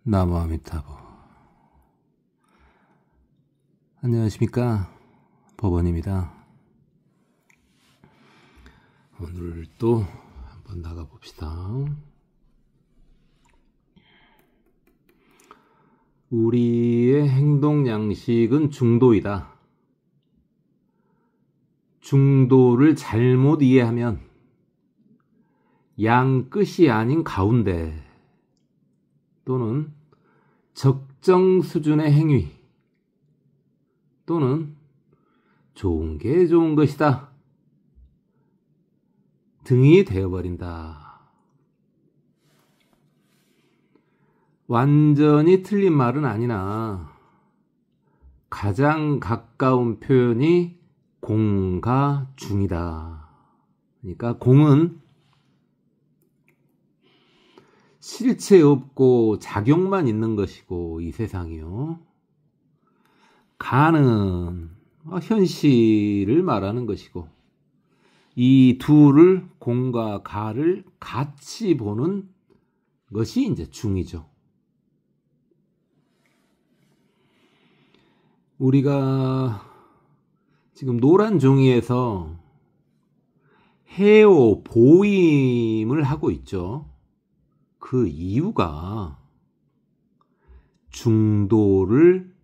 나무 아미타불. 안녕하십니까, 법원입니다. 오늘 또 한번 나가봅시다. 우리의 행동 양식은 중도이다. 중도를 잘못 이해하면 양 끝이 아닌 가운데 또는 적정 수준의 행위 또는 좋은 게 좋은 것이다 등이 되어버린다. 완전히 틀린 말은 아니나 가장 가까운 표현이 공과 중이다. 그러니까 공은 실체 없고 작용만 있는 것이고 이 세상이요. 가는 현실을 말하는 것이고 이 둘을 공과 가를 같이 보는 것이 이제 중이죠. 우리가 지금 노란 종이에서 해오 보임을 하고 있죠. 그 이유가 중도를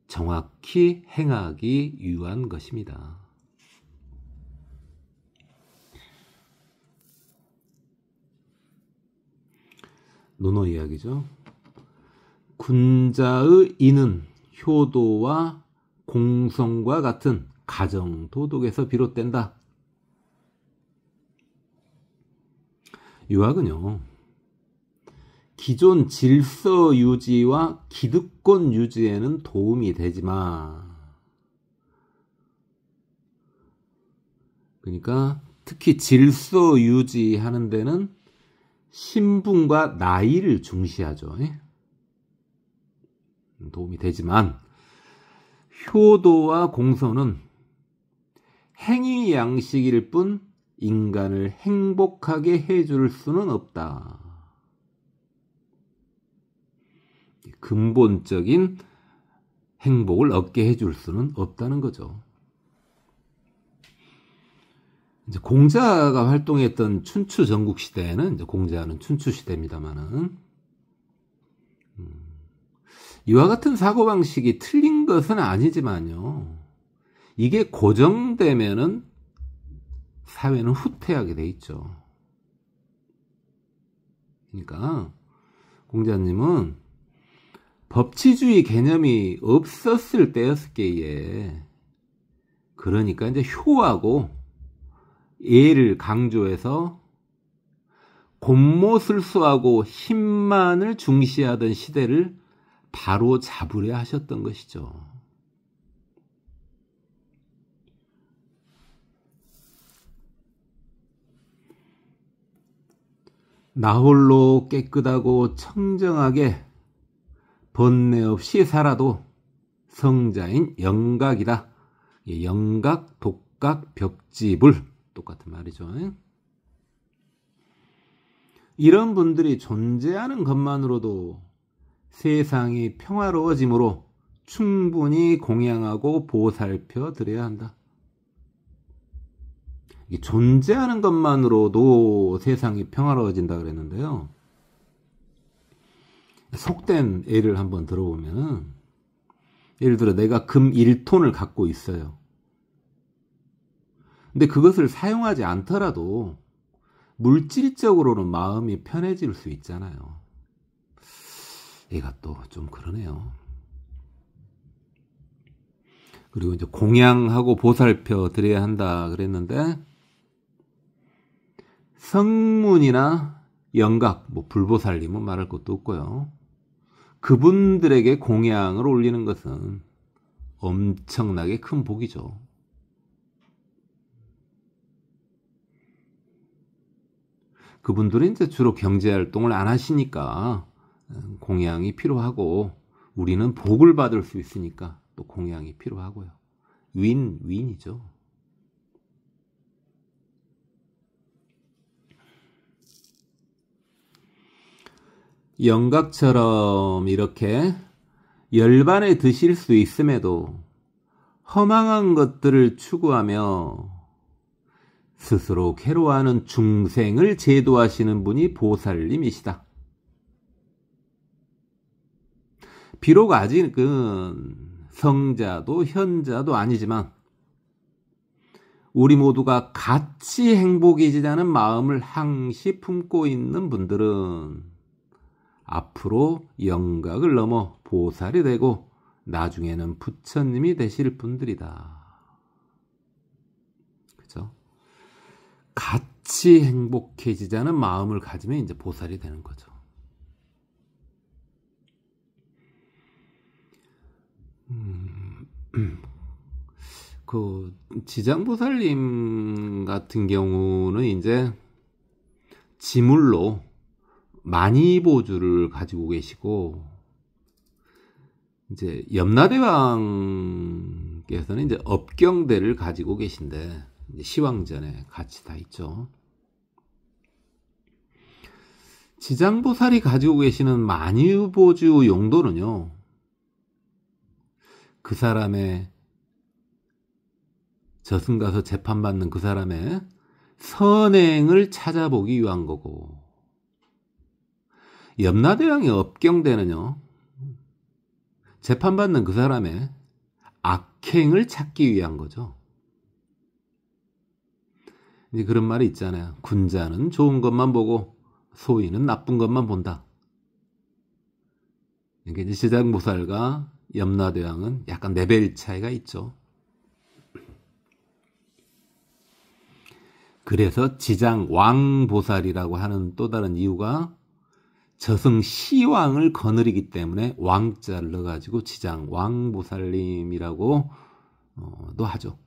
정확히 행하기 위한 것입니다. 논어 이야기죠. 군자의 인은 효도와 공성과 같은 가정 도덕에서 비롯된다. 유학은요, 기존 질서 유지와 기득권 유지에는 도움이 되지만, 그러니까 특히 질서 유지하는 데는 신분과 나이를 중시하죠. 도움이 되지만 효도와 공서는 행위 양식일 뿐 인간을 행복하게 해줄 수는 없다. 근본적인 행복을 얻게 해줄 수는 없다는 거죠. 이제 공자가 활동했던 춘추 전국 시대에는 이제 공자는 춘추 시대입니다만은 이와 같은 사고방식이 틀린 것은 아니지만요. 이게 고정되면은 사회는 후퇴하게 돼 있죠. 그러니까 공자님은 법치주의 개념이 없었을 때였기에 그러니까 이제 효하고 예를 강조해서 곤모술수하고 힘만을 중시하던 시대를 바로 잡으려 하셨던 것이죠. 나홀로 깨끗하고 청정하게 번뇌 없이 살아도 성자인 영각이다. 영각, 독각, 벽지불 똑같은 말이죠. 이런 분들이 존재하는 것만으로도 세상이 평화로워지므로 충분히 공양하고 보살펴 드려야 한다. 존재하는 것만으로도 세상이 평화로워진다 그랬는데요. 속된 예를 한번 들어보면, 예를 들어 내가 금 1톤을 갖고 있어요. 근데 그것을 사용하지 않더라도 물질적으로는 마음이 편해질 수 있잖아요. 얘가 또 좀 그러네요. 그리고 이제 공양하고 보살펴 드려야 한다 그랬는데, 성문이나 영각, 불보살님은 말할 것도 없고요. 그분들에게 공양을 올리는 것은 엄청나게 큰 복이죠. 그분들은 이제 주로 경제활동을 안 하시니까 공양이 필요하고, 우리는 복을 받을 수 있으니까 또 공양이 필요하고요. 윈윈이죠. 영각처럼 이렇게 열반에 드실 수 있음에도 허망한 것들을 추구하며 스스로 괴로워하는 중생을 제도하시는 분이 보살님이시다. 비록 아직은 성자도 현자도 아니지만 우리 모두가 같이 행복해지자는 마음을 항시 품고 있는 분들은 앞으로 영각을 넘어 보살이 되고 나중에는 부처님이 되실 분들이다. 그죠? 같이 행복해지자는 마음을 가지면 이제 보살이 되는 거죠. 그 지장보살님 같은 경우는 이제 지물로 만이보주를 가지고 계시고, 이제 염라대왕께서는 이제 업경대를 가지고 계신데, 이제 시황전에 같이 다 있죠. 지장보살이 가지고 계시는 만이보주 용도는요, 그 사람의 저승가서 재판받는 그 사람의 선행을 찾아보기 위한 거고, 염라대왕의 업경대는요, 재판받는 그 사람의 악행을 찾기 위한 거죠. 이제 그런 말이 있잖아요. 군자는 좋은 것만 보고 소인은 나쁜 것만 본다. 이게 이제 지장보살과 염라대왕은 약간 레벨 차이가 있죠. 그래서 지장왕보살이라고 하는 또 다른 이유가 저승시왕을 거느리기 때문에 왕자를 넣어가지고 지장왕보살님이라고 도 하죠.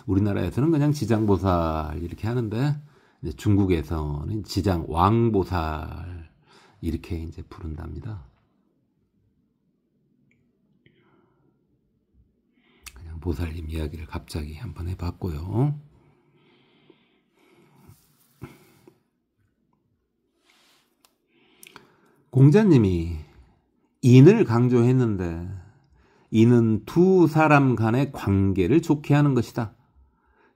우리나라에서는 그냥 지장보살 이렇게 하는데, 이제 중국에서는 지장왕보살 이렇게 이제 부른답니다. 그냥 보살님 이야기를 갑자기 한번 해봤고요. 공자님이 인을 강조했는데, 인은 두 사람 간의 관계를 좋게 하는 것이다.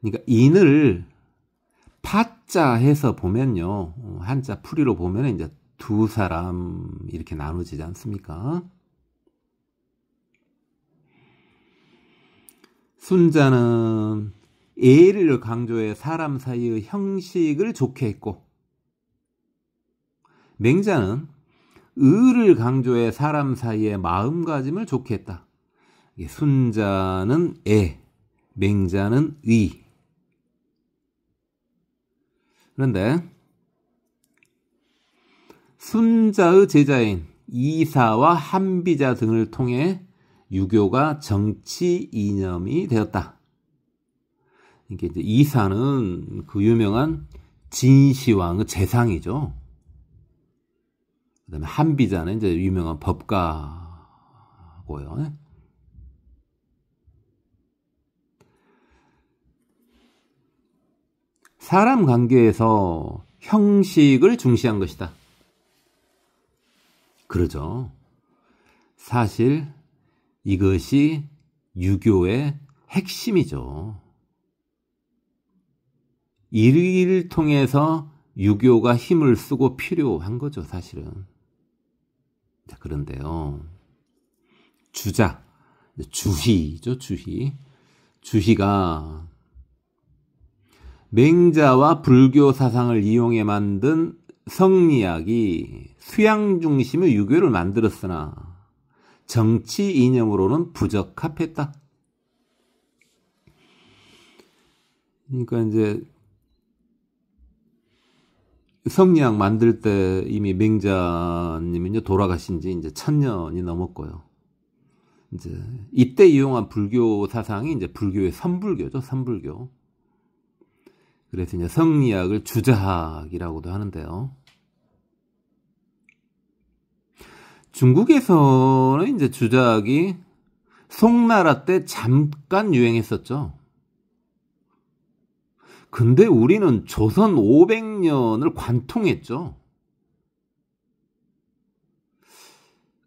그러니까 인을 파자 해서 보면요, 한자 풀이로 보면 이제 두 사람 이렇게 나누지지 않습니까? 순자는 예를 강조해 사람 사이의 형식을 좋게 했고, 맹자는 의를 강조해 사람 사이의 마음가짐을 좋게 했다. 순자는 애, 맹자는 의. 그런데 순자의 제자인 이사와 한비자 등을 통해 유교가 정치 이념이 되었다. 이게 이제 이사는 그 유명한 진시황의 재상이죠. 그다음에 한비자는 이제 유명한 법가고요. 사람 관계에서 형식을 중시한 것이다. 그러죠. 사실 이것이 유교의 핵심이죠. 이를 통해서 유교가 힘을 쓰고 필요한 거죠, 사실은. 그런데요, 주자, 주희죠, 주희. 주희가 맹자와 불교 사상을 이용해 만든 성리학이 수양 중심의 유교를 만들었으나 정치 이념으로는 부적합했다. 그러니까 이제 성리학 만들 때 이미 맹자님이 돌아가신 지 이제 1000년이 넘었고요. 이제 이때 이용한 불교 사상이 이제 불교의 선불교죠, 선불교. 그래서 이제 성리학을 주자학이라고도 하는데요. 중국에서는 이제 주자학이 송나라 때 잠깐 유행했었죠. 근데 우리는 조선 500년을 관통했죠.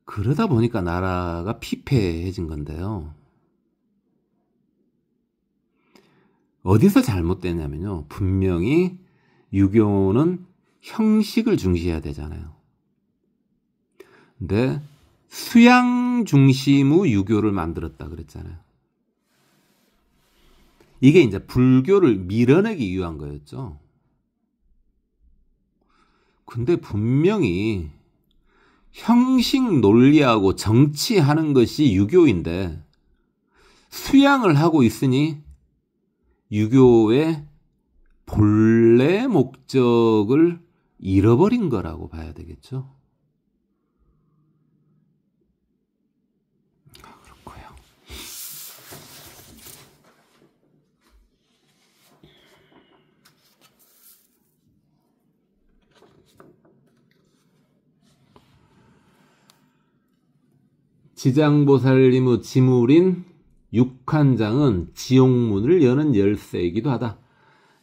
그러다 보니까 나라가 피폐해진 건데요. 어디서 잘못됐냐면요. 분명히 유교는 형식을 중시해야 되잖아요. 근데 수양 중심의 유교를 만들었다 그랬잖아요. 이게 이제 불교를 밀어내기 위한 거였죠. 근데 분명히 형식 논리하고 정치하는 것이 유교인데 수양을 하고 있으니 유교의 본래 목적을 잃어버린 거라고 봐야 되겠죠. 그렇고요. 지장보살님의 지물인 육환장은 지옥문을 여는 열쇠이기도 하다.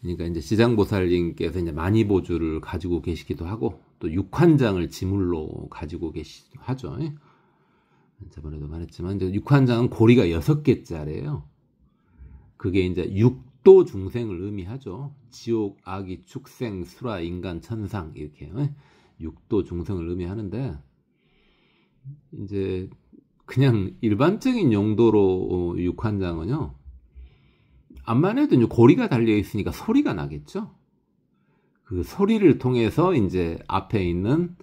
그러니까 이제 지장보살님께서 이제 만이보주를 가지고 계시기도 하고 또 육환장을 지물로 가지고 계시기도 하죠. 저번에도 말했지만 이제 육환장은 고리가 6개짜리예요. 그게 이제 육도 중생을 의미하죠. 지옥, 아기, 축생, 수라, 인간, 천상 이렇게 육도 중생을 의미하는데 이제 그냥 일반적인 용도로 육환장은요. 암만 해도 이제 고리가 달려 있으니까 소리가 나겠죠. 그 소리를 통해서 이제 앞에 있는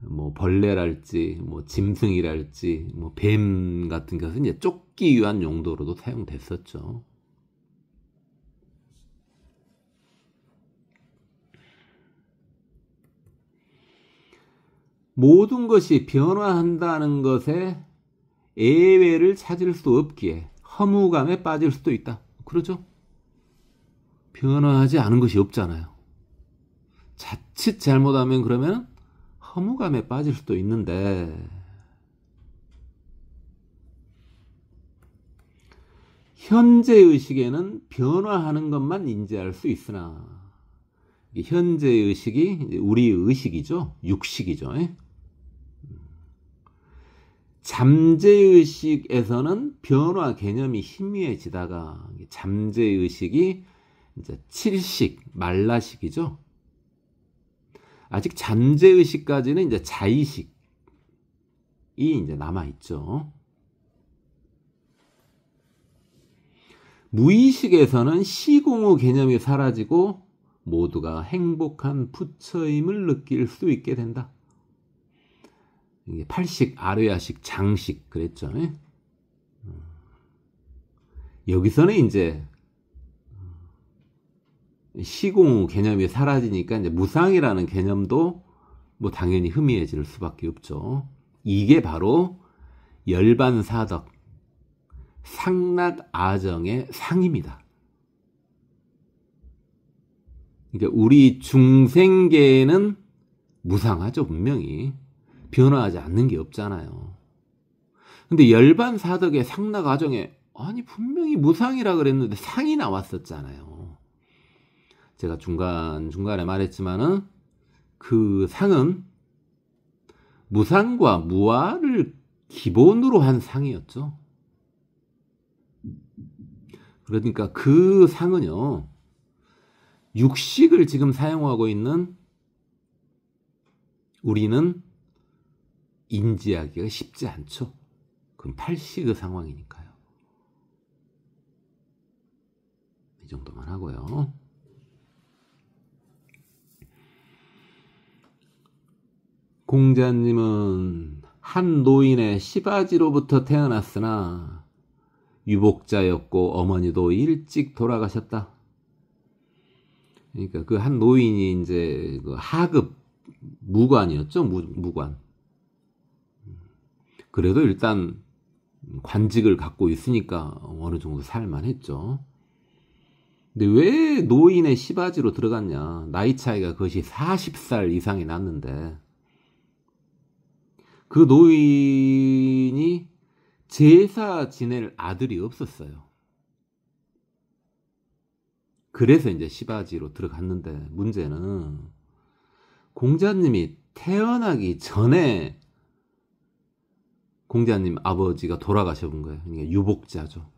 뭐 벌레랄지 뭐 짐승이랄지 뭐 뱀 같은 것은 이제 쫓기 위한 용도로도 사용됐었죠. 모든 것이 변화한다는 것에 예외를 찾을 수 없기에 허무감에 빠질 수도 있다. 그러죠? 변화하지 않은 것이 없잖아요. 자칫 잘못하면 그러면 허무감에 빠질 수도 있는데 현재의식에는 변화하는 것만 인지할 수 있으나 현재의식이 우리의 의식이죠. 육식이죠. 잠재의식에서는 변화 개념이 희미해지다가 잠재의식이 이제 칠식, 말라식이죠. 아직 잠재의식까지는 이제 자의식이 이제 남아있죠. 무의식에서는 시공의 개념이 사라지고 모두가 행복한 부처임을 느낄 수 있게 된다. 이게 팔식, 아뢰야식, 장식 그랬죠. 여기서는 이제 시공 개념이 사라지니까 이제 무상이라는 개념도 뭐 당연히 희미해질 수밖에 없죠. 이게 바로 열반사덕, 상락아정의 상입니다. 그러니까 우리 중생계는 무상하죠, 분명히. 변화하지 않는 게 없잖아요. 근데 열반사덕의 상락아정에 아니 분명히 무상이라 그랬는데 상이 나왔었잖아요. 제가 중간에 말했지만은 그 상은 무상과 무아를 기본으로 한 상이었죠. 그러니까 그 상은요, 육식을 지금 사용하고 있는 우리는 인지하기가 쉽지 않죠. 그럼 팔식의 상황이니까요. 이 정도만 하고요. 공자님은 한 노인의 시바지로부터 태어났으나 유복자였고 어머니도 일찍 돌아가셨다. 그러니까 그 한 노인이 이제 그 하급 무관이었죠. 무관. 그래도 일단 관직을 갖고 있으니까 어느 정도 살만했죠. 근데 왜 노인의 시바지로 들어갔냐? 나이 차이가 그것이 40살 이상이 났는데 그 노인이 제사 지낼 아들이 없었어요. 그래서 이제 시바지로 들어갔는데 문제는 공자님이 태어나기 전에 공자님 아버지가 돌아가셔 본 거예요. 그러니까 유복자죠.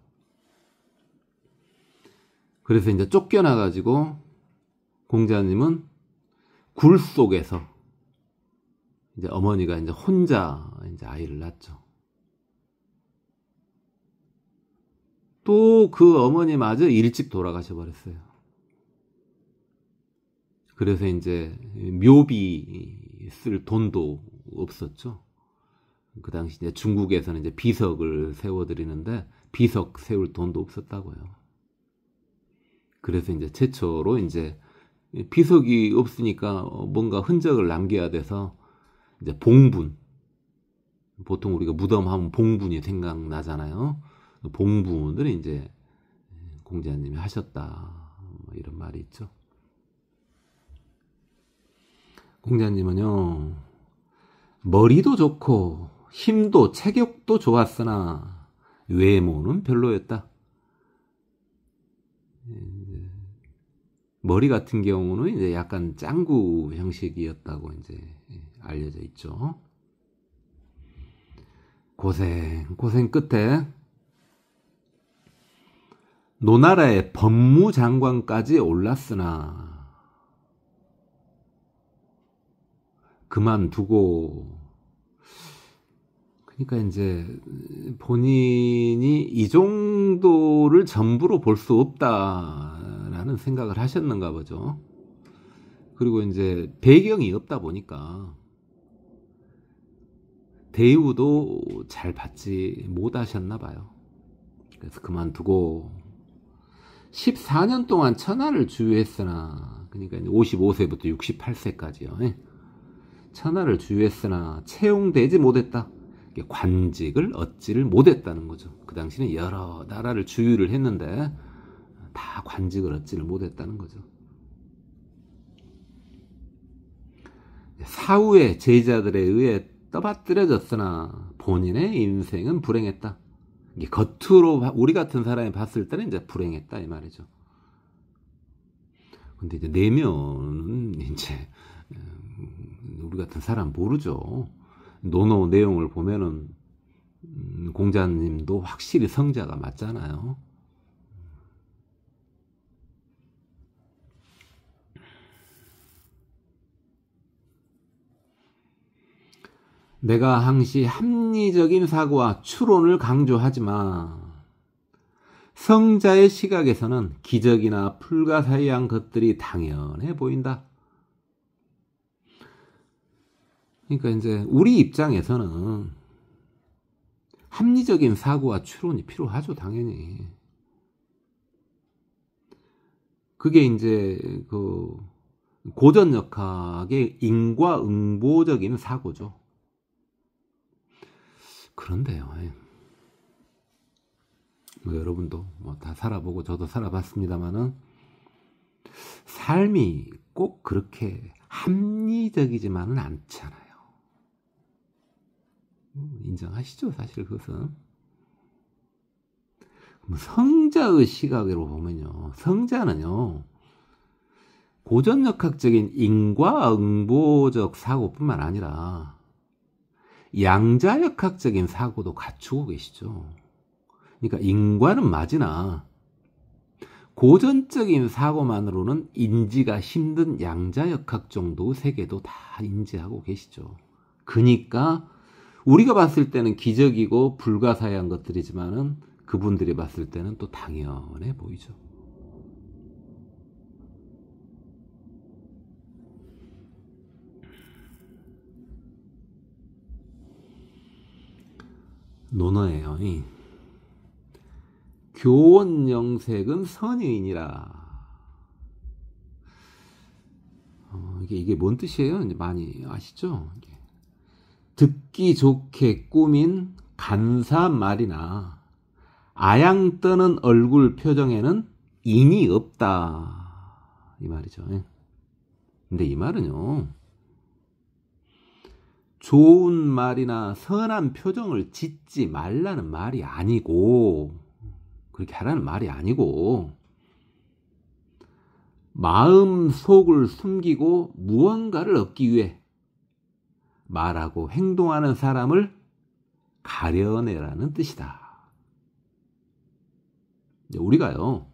그래서 이제 쫓겨나가지고 공자님은 굴 속에서 이제 어머니가 이제 혼자 이제 아이를 낳죠. 또 그 어머니마저 일찍 돌아가셔 버렸어요. 그래서 이제 묘비 쓸 돈도 없었죠. 그 당시 이제 중국에서는 이제 비석을 세워드리는데 비석 세울 돈도 없었다고요. 그래서 이제 최초로 이제 비석이 없으니까 뭔가 흔적을 남겨야 돼서 이제 봉분, 보통 우리가 무덤 하면 봉분이 생각나잖아요. 봉분을 이제 공자님이 하셨다, 이런 말이 있죠. 공자님은요, 머리도 좋고 힘도 체격도 좋았으나 외모는 별로였다. 머리 같은 경우는 이제 약간 짱구 형식이었다고 이제 알려져 있죠. 고생 끝에 노나라의 법무장관까지 올랐으나 그만두고, 그러니까 이제 본인이 이 정도를 전부로 볼 수 없다라는 생각을 하셨는가 보죠. 그리고 이제 배경이 없다 보니까 대우도 잘 받지 못하셨나 봐요. 그래서 그만두고 14년 동안 천하를 주유했으나, 그러니까 55세부터 68세까지요. 천하를 주유했으나 채용되지 못했다. 관직을 얻지를 못했다는 거죠. 그 당시는 여러 나라를 주유를 했는데 다 관직을 얻지를 못했다는 거죠. 사후의 제자들에 의해 떠받들여졌으나 본인의 인생은 불행했다. 이게 겉으로 우리 같은 사람이 봤을 때는 이제 불행했다, 이 말이죠. 근데 이제 내면은 이제 우리 같은 사람 모르죠. 논어 내용을 보면은 공자님도 확실히 성자가 맞잖아요. 내가 항시 합리적인 사고와 추론을 강조하지만 성자의 시각에서는 기적이나 불가사의한 것들이 당연해 보인다. 그러니까 이제 우리 입장에서는 합리적인 사고와 추론이 필요하죠, 당연히. 그게 이제 그 고전역학의 인과응보적인 사고죠. 그런데요, 뭐 여러분도 뭐 다 살아보고 저도 살아봤습니다만은 삶이 꼭 그렇게 합리적이지만은 않잖아요. 인정하시죠, 사실 그것은. 성자의 시각으로 보면요, 성자는요 고전역학적인 인과응보적 사고뿐만 아니라 양자역학적인 사고도 갖추고 계시죠. 그러니까 인과는 맞으나 고전적인 사고만으로는 인지가 힘든 양자역학 정도의 세계도 다 인지하고 계시죠. 그러니까 우리가 봤을 때는 기적이고 불가사의한 것들이지만은 그분들이 봤을 때는 또 당연해 보이죠. 논어예요. 교원영색은 선의이니라. 이게 뭔 뜻이에요? 이제 많이 아시죠? 듣기 좋게 꾸민 간사한 말이나 아양 떠는 얼굴 표정에는 인이 없다, 이 말이죠. 근데 이 말은요, 좋은 말이나 선한 표정을 짓지 말라는 말이 아니고, 그렇게 하라는 말이 아니고, 마음 속을 숨기고 무언가를 얻기 위해 말하고 행동하는 사람을 가려내라는 뜻이다. 우리가요,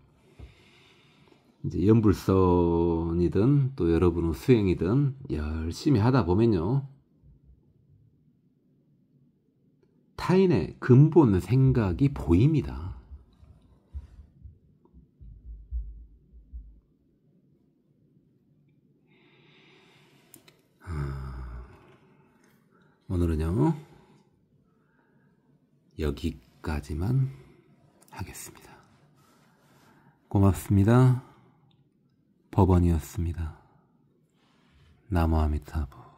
이제 연불선이든 또 여러분의 수행이든 열심히 하다 보면요, 타인의 근본 생각이 보입니다. 오늘은요, 여기까지만 하겠습니다. 고맙습니다. 법원이었습니다. 나무 아미타불.